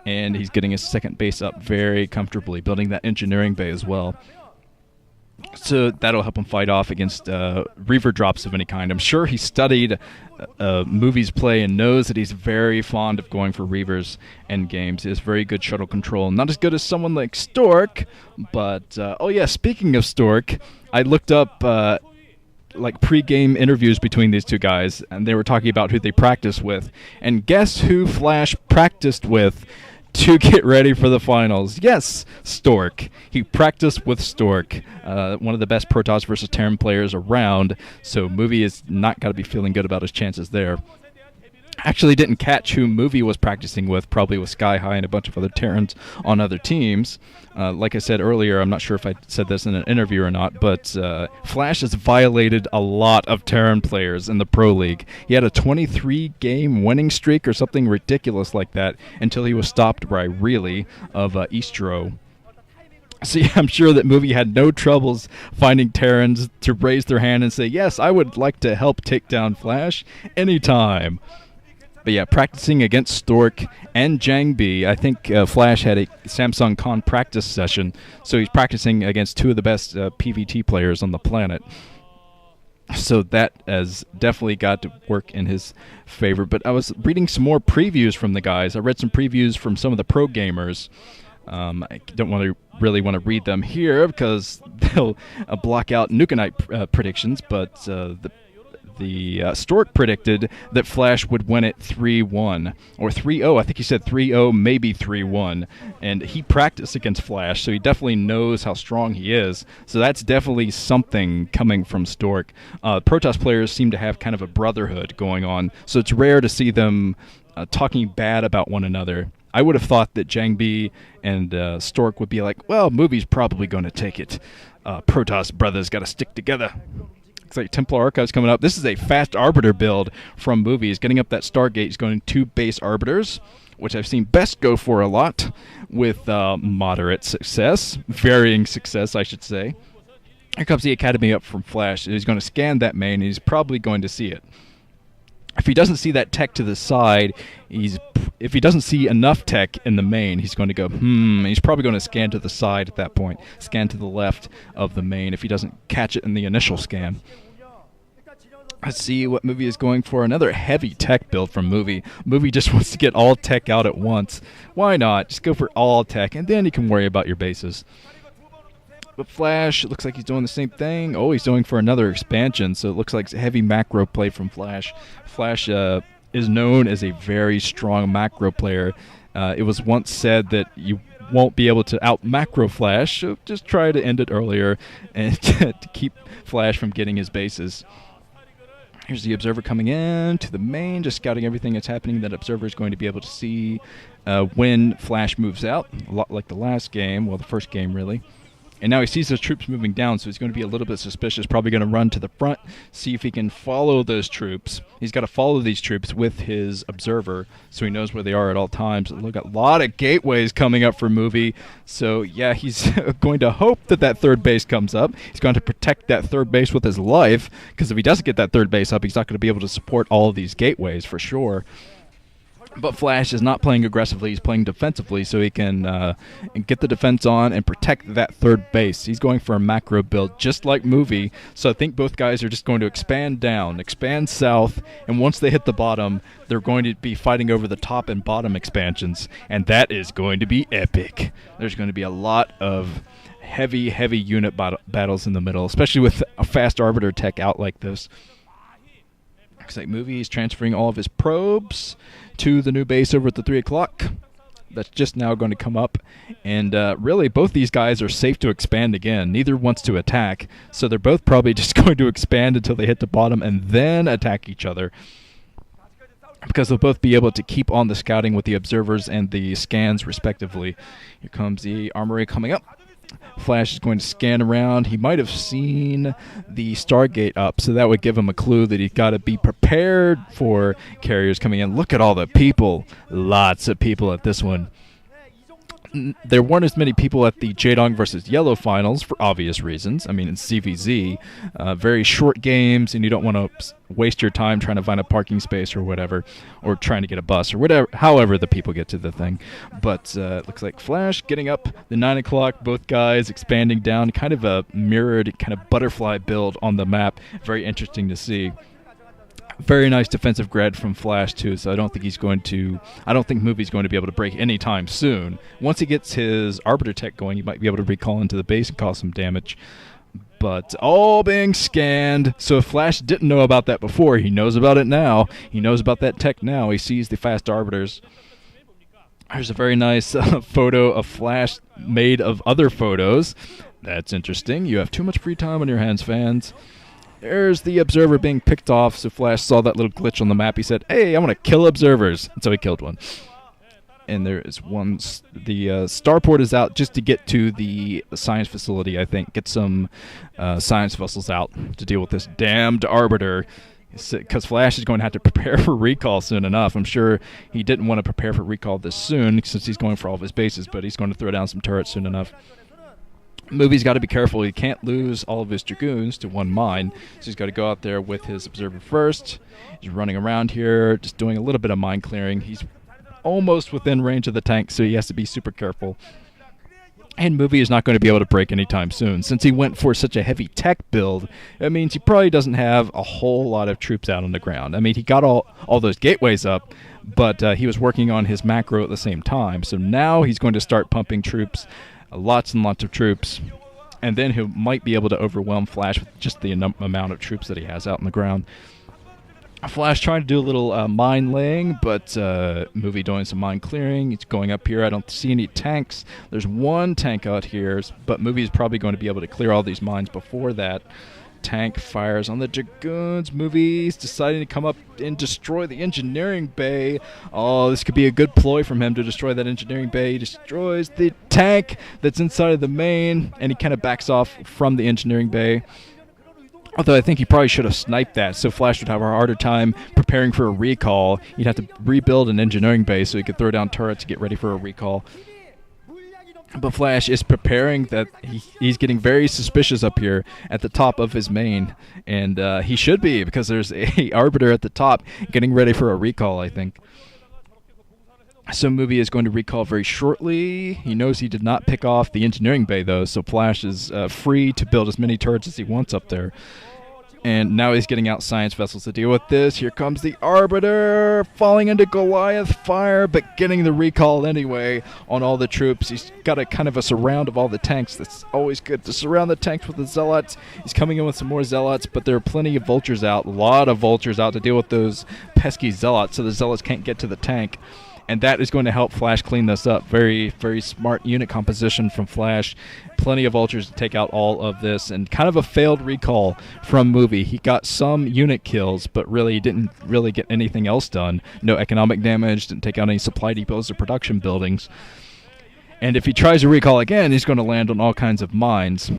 And he's getting his second base up very comfortably, building that engineering bay as well. So that'll help him fight off against Reaver drops of any kind. I'm sure he studied movies play and knows that he's very fond of going for Reavers end games. He has very good shuttle control. Not as good as someone like Stork, but oh yeah, speaking of Stork, I looked up like pre-game interviews between these two guys, and they were talking about who they practice with. And guess who Flash practiced with to get ready for the finals? Yes, Stork. He practiced with Stork, one of the best Protoss versus Terran players around, so Movie is not got to be feeling good about his chances there. Actually didn't catch who Movie was practicing with, probably with Sky High and a bunch of other Terrans on other teams. Like I said earlier, I'm not sure if I said this in an interview or not, but Flash has violated a lot of Terran players in the Pro League. He had a 23-game winning streak or something ridiculous like that until he was stopped by Really of Eastro. See, I'm sure that Movie had no troubles finding Terrans to raise their hand and say, yes, I would like to help take down Flash anytime. But yeah, practicing against Stork and Jang B. I think Flash had a Samsung Con practice session, so he's practicing against two of the best PvT players on the planet. So that has definitely got to work in his favor. But I was reading some more previews from the guys. I read some previews from some of the pro gamers. I don't really want to read them here because they'll block out Nukanite predictions, but the Stork predicted that Flash would win it 3-1 or 3-0. I think he said 3-0, maybe 3-1. And he practiced against Flash, so he definitely knows how strong he is. So that's definitely something coming from Stork. Protoss players seem to have kind of a brotherhood going on, so it's rare to see them talking bad about one another. I would have thought that Jang B and Stork would be like, well, Movie's probably going to take it. Protoss brothers got to stick together. Looks like Templar Archive's coming up. This is a fast Arbiter build from Movie. He's getting up that Stargate. He's going 2 base Arbiters, which I've seen Best go for a lot with moderate success. Varying success, I should say. Here comes the Academy up from Flash. He's going to scan that main, and he's probably going to see it. If he doesn't see that tech to the side, if he doesn't see enough tech in the main, he's going to go, he's probably going to scan to the side at that point, scan to the left of the main if he doesn't catch it in the initial scan. Let's see what Movie is going for. Another heavy tech build from Movie. Movie just wants to get all tech out at once. Why not? Just go for all tech, and then you can worry about your bases. But Flash, it looks like he's doing the same thing. Oh, he's going for another expansion, so it looks like heavy macro play from Flash. Flash is known as a very strong macro player. It was once said that you won't be able to out macro Flash, so just try to end it earlier and to keep Flash from getting his bases. Here's the Observer coming in to the main, just scouting everything that's happening. That Observer is going to be able to see when Flash moves out, a lot like the last game, well, the first game really. And now he sees those troops moving down, so he's going to be a little bit suspicious, probably going to run to the front, see if he can follow those troops. He's got to follow these troops with his Observer, so he knows where they are at all times. Look at a lot of gateways coming up for Movie. So, yeah, he's going to hope that that third base comes up. He's going to protect that third base with his life, because if he doesn't get that third base up, he's not going to be able to support all of these gateways for sure. But Flash is not playing aggressively, he's playing defensively, so he can get the defense on and protect that third base. He's going for a macro build, just like Movie, so I think both guys are just going to expand down, expand south, and once they hit the bottom, they're going to be fighting over the top and bottom expansions, and that is going to be epic. There's going to be a lot of heavy unit battles in the middle, especially with a fast Arbiter tech out like this. Looks like Movie is transferring all of his probes to the new base over at the 3 o'clock. That's just now going to come up. And really, both these guys are safe to expand again. Neither wants to attack, so they're both probably just going to expand until they hit the bottom and then attack each other, because they'll both be able to keep on the scouting with the Observers and the scans, respectively. Here comes the Armory coming up. Flash is going to scan around. He might have seen the Stargate up, so that would give him a clue that he's got to be prepared for carriers coming in. Look at all the people. Lots of people at this one. There weren't as many people at the Jaedong versus Yellow finals for obvious reasons. I mean, it's CVZ, very short games, and you don't want to waste your time trying to find a parking space or whatever, or trying to get a bus or whatever, however the people get to the thing. But it looks like Flash getting up the 9 o'clock, both guys expanding down, kind of a mirrored kind of butterfly build on the map. Very interesting to see. Very nice defensive grad from Flash too, so I don't think Movie's going to be able to break anytime soon. Once he gets his Arbiter tech going, he might be able to recall into the base and cause some damage. But all being scanned, so if Flash didn't know about that before, he knows about it now. He knows about that tech now. He sees the fast Arbiters. There's a very nice photo of Flash made of other photos. That's interesting. You have too much free time on your hands, fans. There's the observer being picked off, so Flash saw that little glitch on the map. He said, hey, I want to kill observers. And so he killed one. And there is one. The starport is out just to get to the science facility, I think. Get some science vessels out to deal with this damned Arbiter. Because Flash is going to have to prepare for recall soon enough. I'm sure he didn't want to prepare for recall this soon since he's going for all of his bases, but he's going to throw down some turrets soon enough. Movie's got to be careful. He can't lose all of his Dragoons to one mine, so he's got to go out there with his observer first. He's running around here, just doing a little bit of mine clearing. He's almost within range of the tank, so he has to be super careful. And Movie is not going to be able to break anytime soon. Since he went for such a heavy tech build, it means he probably doesn't have a whole lot of troops out on the ground. I mean, he got all those gateways up, but he was working on his macro at the same time. So now he's going to start pumping troops. Lots and lots of troops, and then he might be able to overwhelm Flash with just the amount of troops that he has out on the ground. Flash trying to do a little mine laying, but Movie doing some mine clearing. He's going up here. I don't see any tanks. There's one tank out here, but Movie is probably going to be able to clear all these mines before that. Tank fires on the Dragoons. Movie's deciding to come up and destroy the engineering bay. Oh, this could be a good ploy from him to destroy that engineering bay. He destroys the tank that's inside of the main, and he kind of backs off from the engineering bay. Although I think he probably should have sniped that, so Flash would have a harder time preparing for a recall. He'd have to rebuild an engineering bay so he could throw down turrets to get ready for a recall. But Flash is preparing that he's getting very suspicious up here at the top of his main. And he should be, because there's a Arbiter at the top getting ready for a recall, I think. So Movie is going to recall very shortly. He knows he did not pick off the engineering bay, though, so Flash is free to build as many turrets as he wants up there. And now he's getting out science vessels to deal with this. Here comes the Arbiter, falling into Goliath fire, but getting the recall anyway on all the troops. He's got a kind of a surround of all the tanks. That's always good to surround the tanks with the Zealots. He's coming in with some more Zealots, but there are plenty of Vultures out, a lot of Vultures out to deal with those pesky Zealots, so the Zealots can't get to the tank. And that is going to help Flash clean this up. Very, very smart unit composition from Flash. Plenty of Vultures to take out all of this. And kind of a failed recall from Movie. He got some unit kills, but really didn't really get anything else done. No economic damage, didn't take out any supply depots or production buildings. And if he tries to recall again, he's going to land on all kinds of mines.